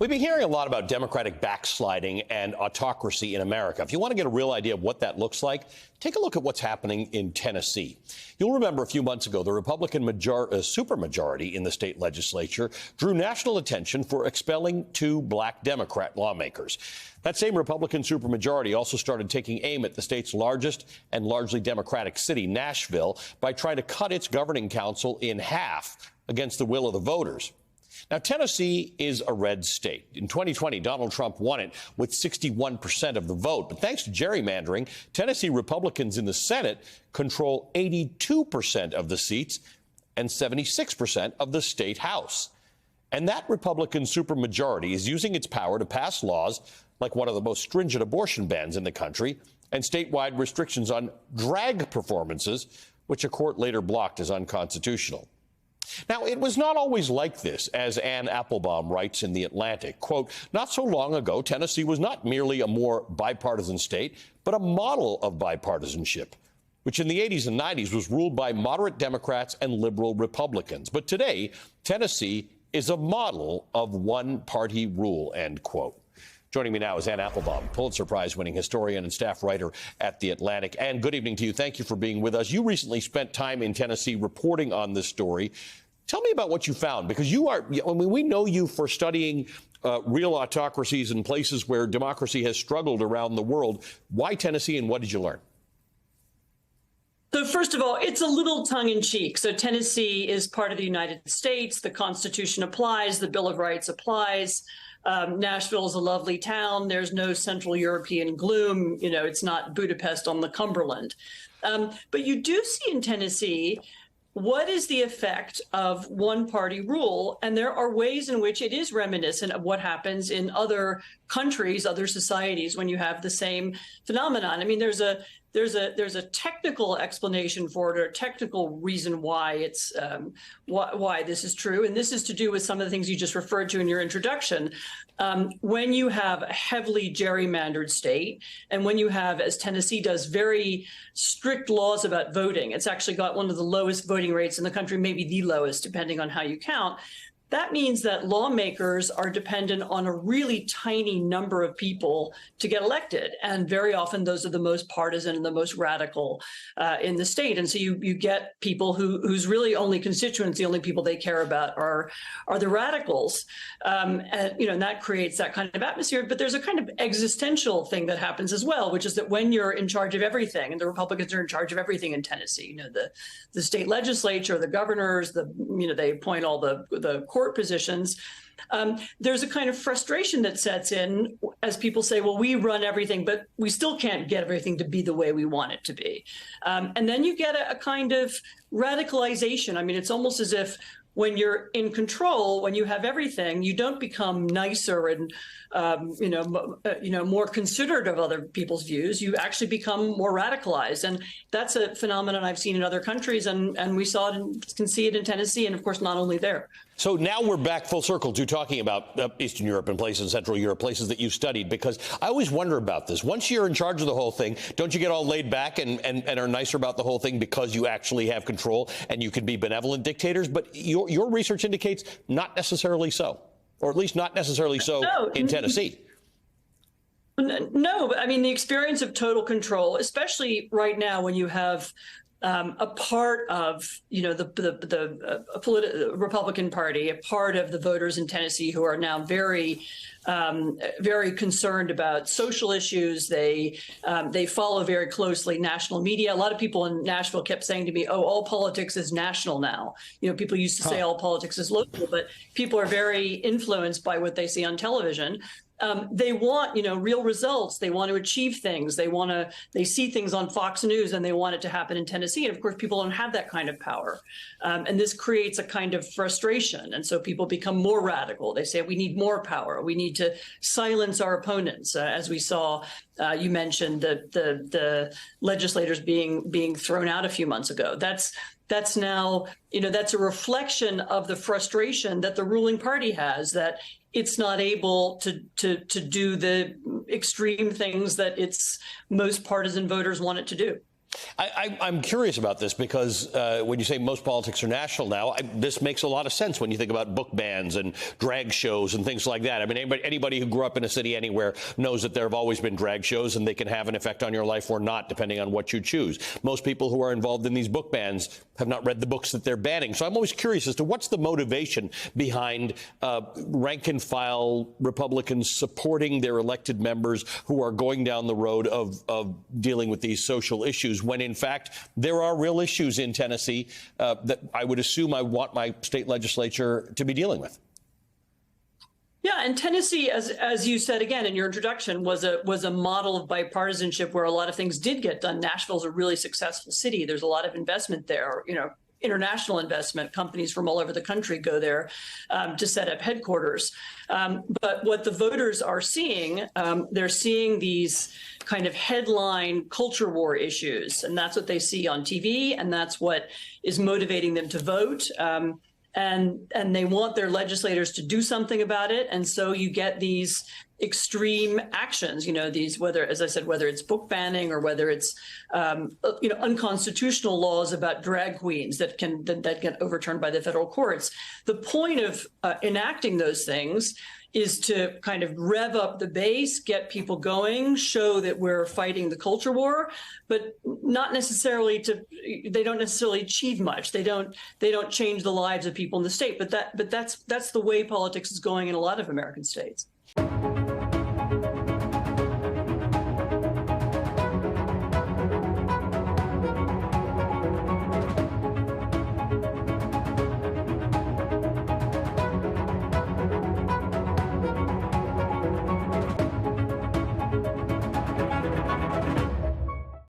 We've been hearing a lot about Democratic backsliding and autocracy in America. If you want to get a real idea of what that looks like, take a look at what's happening in Tennessee. You'll remember a few months ago, the Republican supermajority in the state legislature drew national attention for expelling 2 black Democrat lawmakers. That same Republican supermajority also started taking aim at the state's largest and largely Democratic city, Nashville, by trying to cut its governing council in half against the will of the voters. Now, Tennessee is a red state. In 2020, Donald Trump won it with 61% of the vote. But thanks to gerrymandering, Tennessee Republicans in the Senate control 82% of the seats and 76% of the state House. And that Republican supermajority is using its power to pass laws like one of the most stringent abortion bans in the country and statewide restrictions on drag performances, which a court later blocked as unconstitutional. Now, it was not always like this, as Anne Applebaum writes in The Atlantic. Quote, not so long ago, Tennessee was not merely a more bipartisan state, but a model of bipartisanship, which in the 80s and 90s was ruled by moderate Democrats and liberal Republicans. But today, Tennessee is a model of one-party rule, end quote. Joining me now is Anne Applebaum, Pulitzer Prize-winning historian and staff writer at The Atlantic. Anne, good evening to you. Thank you for being with us. You recently spent time in Tennessee reporting on this story. Tell me about what you found, because we know you for studying real autocracies in places where democracy has struggled around the world. Why Tennessee, and what did you learn? So first of all, it's a little tongue-in-cheek. So Tennessee is part of the United States. The Constitution applies. The Bill of Rights applies. Nashville is a lovely town. There's no Central European gloom. You know, it's not Budapest on the Cumberland. But you do see in Tennessee what is the effect of one-party rule? And there are ways in which it is reminiscent of what happens in other countries, other societies, when you have the same phenomenon. I mean, there's a technical explanation for it, or a technical reason why it's why this is true, and this is to do with some of the things you just referred to in your introduction. When you have a heavily gerrymandered state, and when you have, as Tennessee does, very strict laws about voting, it's actually got one of the lowest voting rates in the country, maybe the lowest, depending on how you count. That means that lawmakers are dependent on a really tiny number of people to get elected. And very often those are the most partisan and the most radical in the state. And so you get people whose really only constituents, the only people they care about are the radicals. And that creates that kind of atmosphere. But there's a kind of existential thing that happens as well, which is that when you're in charge of everything, and the Republicans are in charge of everything in Tennessee, the state legislature, the governors, they appoint all the court positions, there's a kind of frustration that sets in as people say, well, we run everything, but we still can't get everything to be the way we want it to be. And then you get a kind of radicalization. I mean, it's almost as if when you're in control, when you have everything, you don't become nicer and more considerate of other people's views. You actually become more radicalized, and that's a phenomenon I've seen in other countries, and we saw it and can see it in Tennessee, and of course not only there. So now we're back full circle to talking about Eastern Europe and places, Central Europe, places that you've studied, because I always wonder about this. Once you're in charge of the whole thing, don't you get all laid back and are nicer about the whole thing because you actually have control and you can be benevolent dictators? But your research indicates not necessarily so, or at least not necessarily so in Tennessee. No, but I mean, the experience of total control, especially right now when you have a part of, the Republican Party, a part of the voters in Tennessee who are now very concerned about social issues. They follow very closely national media. A lot of people in Nashville kept saying to me, "Oh, all politics is national now." People used to say all politics is local, but people are very influenced by what they see on television. They want, real results. They want to achieve things. They see things on Fox News and they want it to happen in Tennessee. And of course, people don't have that kind of power. And this creates a kind of frustration. And so people become more radical. They say, we need more power. We need to silence our opponents. As we saw, you mentioned the legislators being thrown out a few months ago. That's now, that's a reflection of the frustration that the ruling party has, that it's not able to do the extreme things that its most partisan voters want it to do. I'm curious about this because when you say most politics are national now, this makes a lot of sense when you think about book bans and drag shows and things like that. I mean, anybody who grew up in a city anywhere knows that there have always been drag shows, and they can have an effect on your life or not, depending on what you choose. Most people who are involved in these book bans have not read the books that they're banning. So I'm always curious as to what's the motivation behind rank and file Republicans supporting their elected members who are going down the road of dealing with these social issues, when in fact there are real issues in Tennessee that I would assume I want my state legislature to be dealing with. Yeah, and Tennessee, as you said again in your introduction, was a model of bipartisanship where a lot of things did get done. Nashville's a really successful city. There's a lot of investment there, international investment. Companies from all over the country go there to set up headquarters. But what the voters are seeing, they're seeing these kind of headline culture war issues, and that's what they see on TV, and that's what is motivating them to vote. And they want their legislators to do something about it. And so you get these extreme actions, these, whether, as I said, whether it's book banning or whether it's, unconstitutional laws about drag queens that get overturned by the federal courts. The point of enacting those things is to kind of rev up the base, get people going, show that we're fighting the culture war, but not necessarily they don't necessarily achieve much. They don't change the lives of people in the state, but that's the way politics is going in a lot of American states.